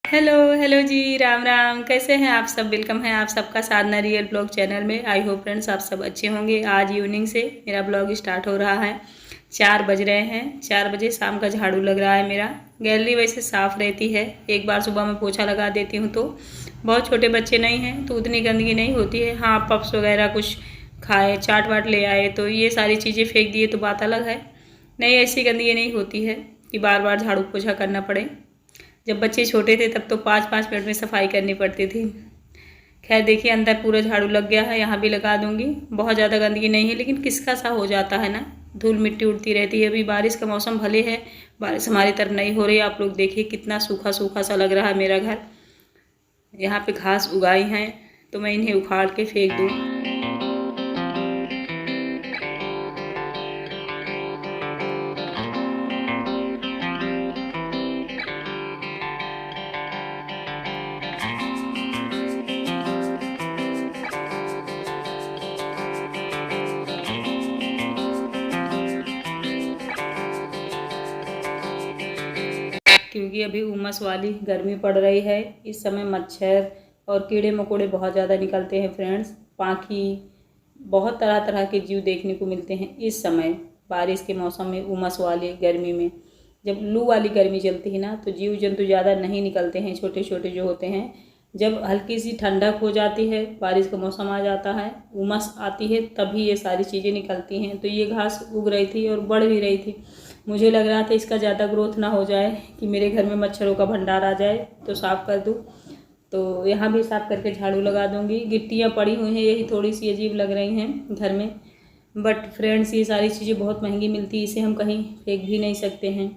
Hello hello जी, राम राम। कैसे हैं आप सब? वेलकम है आप सबका साधना रियल ब्लॉग चैनल में। आई होप फ्रेंड्स आप सब अच्छे होंगे। आज इवनिंग से मेरा ब्लॉग स्टार्ट हो रहा है। 4 बज रहे हैं। 4 बजे शाम का झाड़ू लग रहा है मेरा। गैलरी वैसे साफ़ रहती है, एक बार सुबह में पोछा लगा देती हूँ तो। बहुत छोटे बच्चे नहीं हैं तो उतनी गंदगी नहीं होती है। हाँ, पप्स वगैरह कुछ खाए, चाट वाट ले आए तो ये सारी चीज़ें फेंक दिए तो बात अलग है। नहीं, ऐसी गंदगी नहीं होती है कि बार बार झाड़ू पोछा करना पड़े। जब बच्चे छोटे थे तब तो 5-5 मिनट में सफाई करनी पड़ती थी। खैर देखिए, अंदर पूरा झाड़ू लग गया है, यहाँ भी लगा दूंगी। बहुत ज़्यादा गंदगी नहीं है लेकिन किसका सा हो जाता है ना, धूल मिट्टी उड़ती रहती है। अभी बारिश का मौसम भले है, बारिश हमारी तरफ नहीं हो रही। आप लोग देखिए कितना सूखा सूखा सा लग रहा है मेरा घर। यहाँ पे घास उगाई हैं तो मैं इन्हें उखाड़ के फेंक दूँ। क्योंकि अभी उमस वाली गर्मी पड़ रही है। इस समय मच्छर और कीड़े मकोड़े बहुत ज़्यादा निकलते हैं फ्रेंड्स। पाखी, बहुत तरह तरह के जीव देखने को मिलते हैं इस समय बारिश के मौसम में, उमस वाली गर्मी में। जब लू वाली गर्मी चलती है ना तो जीव जंतु ज़्यादा नहीं निकलते हैं, छोटे छोटे जो होते हैं। जब हल्की सी ठंडक हो जाती है, बारिश का मौसम आ जाता है, उमस आती है, तभी ये सारी चीज़ें निकलती हैं। तो ये घास उग रही थी और बढ़ भी रही थी। मुझे लग रहा था इसका ज़्यादा ग्रोथ ना हो जाए कि मेरे घर में मच्छरों का भंडार आ जाए, तो साफ़ कर दूँ। तो यहाँ भी साफ़ करके झाड़ू लगा दूँगी। गिट्टियाँ पड़ी हुई हैं, यही थोड़ी सी अजीब लग रही हैं घर में। बट फ्रेंड्स, ये सारी चीज़ें बहुत महंगी मिलती है, इसे हम कहीं फेंक भी नहीं सकते हैं।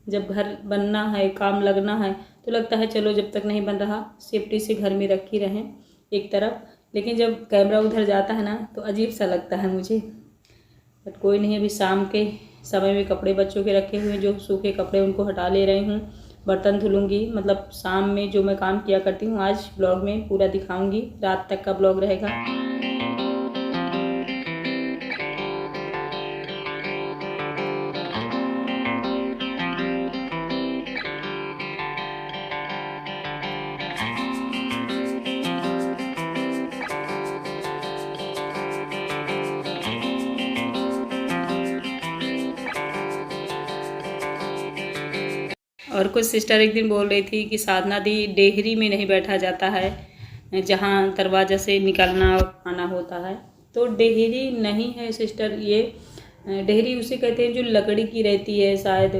जब घर बनना है, काम लगना है, तो लगता है चलो जब तक नहीं बन रहा सेफ्टी से घर में रखी रहें एक तरफ। लेकिन जब कैमरा उधर जाता है ना तो अजीब सा लगता है मुझे। बट कोई नहीं, अभी शाम के समय में कपड़े बच्चों के रखे हुए हैं, जो सूखे कपड़े उनको हटा ले रही हूँ। बर्तन धुलूँगी, मतलब शाम में जो मैं काम किया करती हूँ आज ब्लॉग में पूरा दिखाऊँगी। रात तक का ब्लॉग रहेगा। और कुछ सिस्टर एक दिन बोल रही थी कि साधना दी, डेहरी में नहीं बैठा जाता है जहाँ दरवाज़ा से निकलना आना होता है। तो डेहरी नहीं है सिस्टर, ये डेहरी उसे कहते हैं जो लकड़ी की रहती है। शायद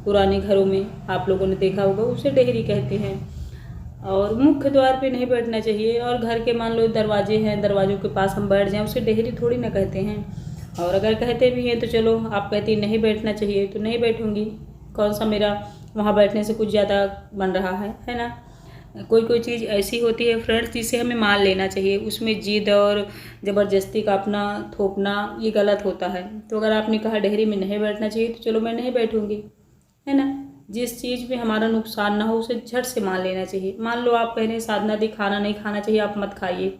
पुराने घरों में आप लोगों ने देखा होगा, उसे डेहरी कहते हैं। और मुख्य द्वार पे नहीं बैठना चाहिए। और घर के मान लो दरवाजे हैं, दरवाज़ों के पास हम बैठ जाएं, उसे डेहरी थोड़ी ना कहते हैं। और अगर कहते भी हैं तो चलो, आप कहती नहीं बैठना चाहिए तो नहीं बैठूंगी। कौन सा मेरा वहाँ बैठने से कुछ ज़्यादा बन रहा है ना। कोई कोई चीज़ ऐसी होती है फ्रेंड्स जिसे हमें मान लेना चाहिए, उसमें जिद और ज़बरदस्ती का अपना थोपना ये गलत होता है। तो अगर आपने कहा डेहरी में नहीं बैठना चाहिए तो चलो मैं नहीं बैठूंगी, है ना। जिस चीज़ में हमारा नुकसान ना हो उसे झट से मान लेना चाहिए। मान लो आप कह रहे हैं साधना दी खाना नहीं खाना चाहिए, आप मत खाइए,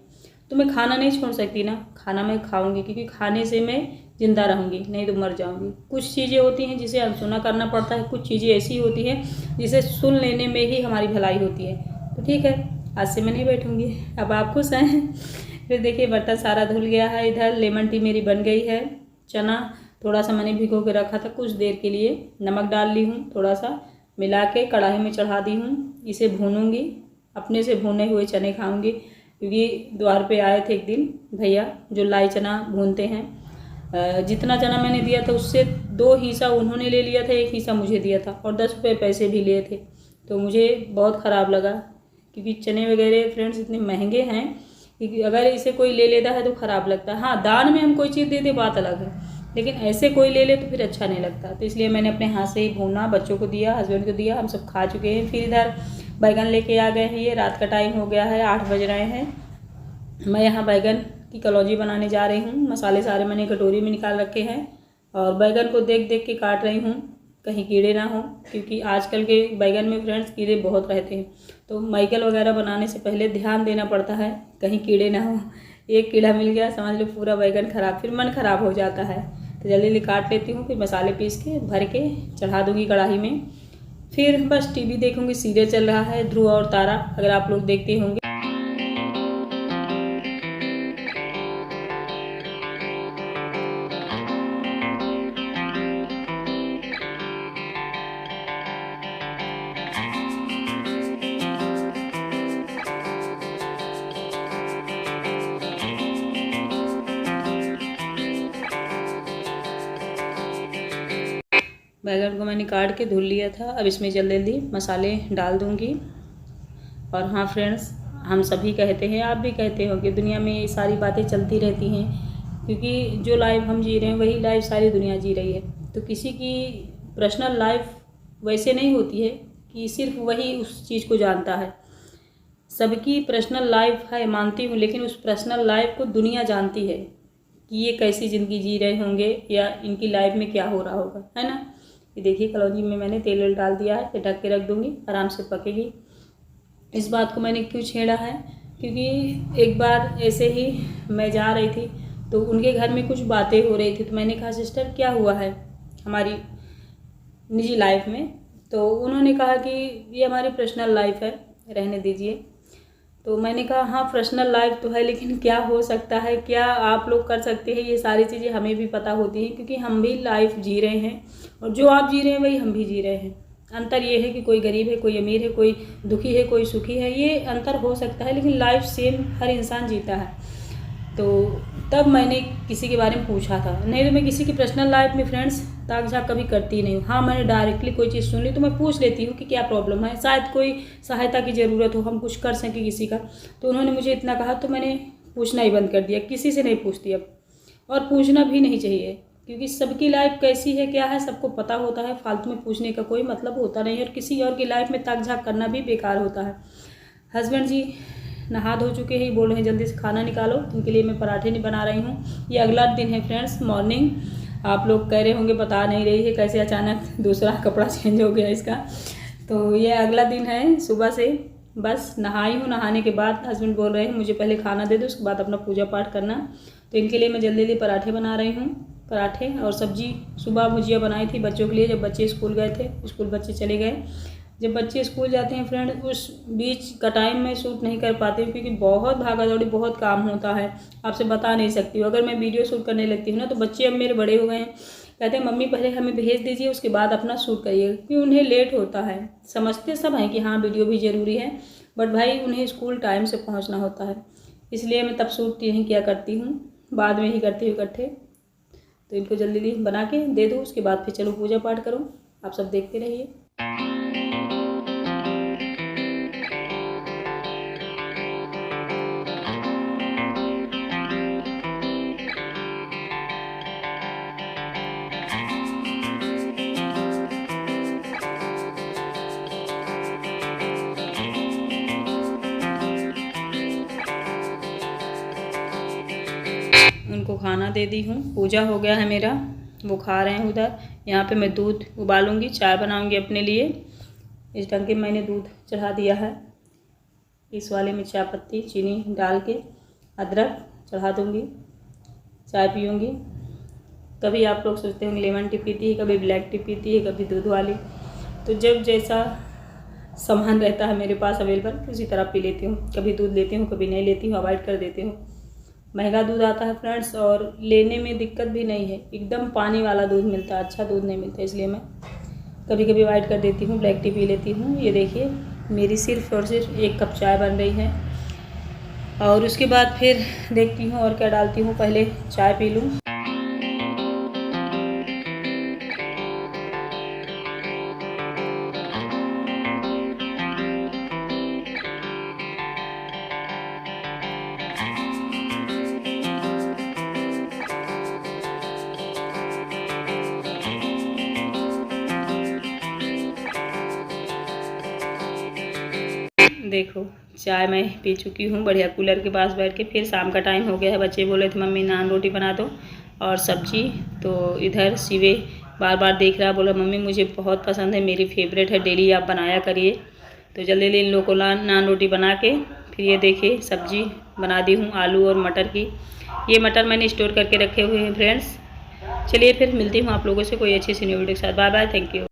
तो मैं खाना नहीं छोड़ सकती ना। खाना मैं खाऊंगी क्योंकि खाने से मैं जिंदा रहूंगी, नहीं तो मर जाऊंगी। कुछ चीज़ें होती हैं जिसे अनसुना करना पड़ता है, कुछ चीज़ें ऐसी होती हैं जिसे सुन लेने में ही हमारी भलाई होती है। तो ठीक है, आज से मैं नहीं बैठूंगी। अब आप खुश हैं? फिर देखिए बर्तन सारा धुल गया है। इधर लेमन टी मेरी बन गई है। चना थोड़ा सा मैंने भिगो के रखा था, कुछ देर के लिए नमक डाल ली हूँ, थोड़ा सा मिला के कढ़ाई में चढ़ा दी हूँ। इसे भूनूंगी, अपने से भुने हुए चने खाऊंगी। क्योंकि द्वार पे आए थे एक दिन भैया जो लाई चना भूनते हैं। जितना चना मैंने दिया था उससे 2 हिस्सा उन्होंने ले लिया था, 1 हिस्सा मुझे दिया था, और 10 रुपये पैसे भी लिए थे। तो मुझे बहुत ख़राब लगा क्योंकि चने वगैरह फ्रेंड्स इतने महंगे हैं कि अगर इसे कोई ले लेता है तो ख़राब लगता है। हाँ, दान में हम कोई चीज़ दे दे बात अलग है, लेकिन ऐसे कोई ले ले तो फिर अच्छा नहीं लगता। तो इसलिए मैंने अपने हाथ से ही भूना, बच्चों को दिया, हस्बैंड को दिया, हम सब खा चुके हैं। फिर इधर बैगन लेके आ गए हैं। ये रात का टाइम हो गया है, 8 बज रहे हैं। मैं यहाँ बैगन की कलौजी बनाने जा रही हूँ। मसाले सारे मैंने कटोरी में निकाल रखे हैं और बैगन को देख देख के काट रही हूँ, कहीं कीड़े ना हो। क्योंकि आजकल के बैगन में फ्रेंड्स कीड़े बहुत रहते हैं, तो माइकल वगैरह बनाने से पहले ध्यान देना पड़ता है कहीं कीड़े ना हो। एक कीड़ा मिल गया समझ लो पूरा बैगन खराब, फिर मन खराब हो जाता है। तो जल्दी जल्दी काट लेती हूँ, फिर मसाले पीस के भर के चढ़ा दूँगी कढ़ाई में। फिर बस टीवी देखूंगी, सीरियल चल रहा है ध्रुव और तारा, अगर आप लोग देखते होंगे। बैगन को मैंने काट के धुल लिया था। अब इसमें जल्दी जल्दी मसाले डाल दूंगी। और हाँ फ्रेंड्स, हम सभी कहते हैं, आप भी कहते हो कि दुनिया में ये सारी बातें चलती रहती हैं, क्योंकि जो लाइफ हम जी रहे हैं वही लाइफ सारी दुनिया जी रही है। तो किसी की पर्सनल लाइफ वैसे नहीं होती है कि सिर्फ वही उस चीज़ को जानता है। सबकी पर्सनल लाइफ है, मानती हूँ, लेकिन उस पर्सनल लाइफ को दुनिया जानती है कि ये कैसी ज़िंदगी जी रहे होंगे या इनकी लाइफ में क्या हो रहा होगा, है ना। ये देखिए कलौंजी में मैंने तेल डाल दिया है, ये ढक के रख दूँगी, आराम से पकेगी। इस बात को मैंने क्यों छेड़ा है, क्योंकि एक बार ऐसे ही मैं जा रही थी तो उनके घर में कुछ बातें हो रही थी। तो मैंने कहा सिस्टर क्या हुआ है हमारी निजी लाइफ में। तो उन्होंने कहा कि ये हमारी पर्सनल लाइफ है, रहने दीजिए। तो मैंने कहा हाँ पर्सनल लाइफ तो है, लेकिन क्या हो सकता है, क्या आप लोग कर सकते हैं, ये सारी चीज़ें हमें भी पता होती हैं, क्योंकि हम भी लाइफ जी रहे हैं और जो आप जी रहे हैं वही हम भी जी रहे हैं। अंतर ये है कि कोई गरीब है, कोई अमीर है, कोई दुखी है, कोई सुखी है, ये अंतर हो सकता है, लेकिन लाइफ सेम हर इंसान जीता है। तो तब मैंने किसी के बारे में पूछा था, नहीं तो मैं किसी की पर्सनल लाइफ में फ्रेंड्स ताक झाक कभी करती नहीं हूँ। हाँ मैंने डायरेक्टली कोई चीज़ सुन ली तो मैं पूछ लेती हूँ कि क्या प्रॉब्लम है, शायद कोई सहायता की ज़रूरत हो, हम कुछ कर सकें किसी का। तो उन्होंने मुझे इतना कहा तो मैंने पूछना ही बंद कर दिया, किसी से नहीं पूछती अब, और पूछना भी नहीं चाहिए, क्योंकि सबकी लाइफ कैसी है क्या है सबको पता होता है। फालतू में पूछने का कोई मतलब होता नहीं है, और किसी और की लाइफ में ताक झाक करना भी बेकार होता है। हस्बैंड जी नहा धो चुके हैं, बोल रहे हैं जल्दी से खाना निकालो, इनके लिए मैं पराठे नहीं बना रही हूँ। ये अगला दिन है फ्रेंड्स, मॉर्निंग। आप लोग कह रहे होंगे बता नहीं रही है, कैसे अचानक दूसरा कपड़ा चेंज हो गया इसका। तो ये अगला दिन है, सुबह से बस नहाई हूँ। नहाने के बाद हस्बैंड बोल रहे हैं मुझे पहले खाना दे दो, उसके बाद अपना पूजा पाठ करना। तो इनके लिए मैं जल्दी जल्दी पराठे बना रही हूँ, पराठे और सब्जी। सुबह भुजिया बनाई थी बच्चों के लिए, जब बच्चे स्कूल गए थे, स्कूल बच्चे चले गए। जब बच्चे स्कूल जाते हैं फ्रेंड, उस बीच का टाइम मैं शूट नहीं कर पाती हूँ, क्योंकि बहुत भागा दौड़ी, बहुत काम होता है, आपसे बता नहीं सकती हूँ। अगर मैं वीडियो शूट करने लगती हूँ ना, तो बच्चे अब मेरे बड़े हो गए हैं, कहते हैं मम्मी पहले हमें भेज दीजिए, उसके बाद अपना शूट करिए, क्योंकि उन्हें लेट होता है। समझते सब हैं कि हाँ वीडियो भी ज़रूरी है, बट भाई उन्हें स्कूल टाइम से पहुँचना होता है, इसलिए मैं तब शूट नहीं किया करती हूँ, बाद में ही करती हूँ इकट्ठे। तो इनको जल्दी जल्दी बना के दे दो, उसके बाद फिर चलो पूजा पाठ करो। आप सब देखते रहिए। उनको खाना दे दी हूँ, पूजा हो गया है मेरा, वो खा रहे हैं उधर। यहाँ पे मैं दूध उबालूंगी, चाय बनाऊंगी अपने लिए। इस ढंग के मैंने दूध चढ़ा दिया है, इस वाले में चाय पत्ती चीनी डाल के अदरक चढ़ा दूंगी, चाय पीऊँगी। कभी आप लोग सोचते होंगे लेमन टी पीती है, कभी ब्लैक टी पीती है, कभी दूध वाली। तो जब जैसा सामान रहता है मेरे पास अवेलेबल, उसी तरह पी लेती हूँ। कभी दूध लेती हूँ, कभी नहीं लेती हूँ, अवॉइड कर देती हूँ। महंगा दूध आता है फ्रेंड्स, और लेने में दिक्कत भी नहीं है, एकदम पानी वाला दूध मिलता है, अच्छा दूध नहीं मिलता, इसलिए मैं कभी कभी अवॉइड कर देती हूँ, ब्लैक टी पी लेती हूँ। ये देखिए मेरी सिर्फ और सिर्फ 1 कप चाय बन रही है, और उसके बाद फिर देखती हूँ और क्या डालती हूँ। पहले चाय पी लूँ। देखो चाय मैं पी चुकी हूँ बढ़िया, कूलर के पास बैठ के। फिर शाम का टाइम हो गया है, बच्चे बोले थे मम्मी नान रोटी बना दो और सब्जी। तो इधर शिवे बार बार देख रहा, बोला मम्मी मुझे बहुत पसंद है, मेरी फेवरेट है, डेली आप बनाया करिए। तो जल्दी जल्दी इन लोगों को नान रोटी बना के फिर ये देखिए सब्जी बना दी हूँ आलू और मटर की। ये मटर मैंने स्टोर करके रखे हुए हैं फ्रेंड्स। चलिए फिर मिलती हूँ आप लोगों से कोई अच्छी सी न्यू वीडियो के साथ। Bye bye, thank you.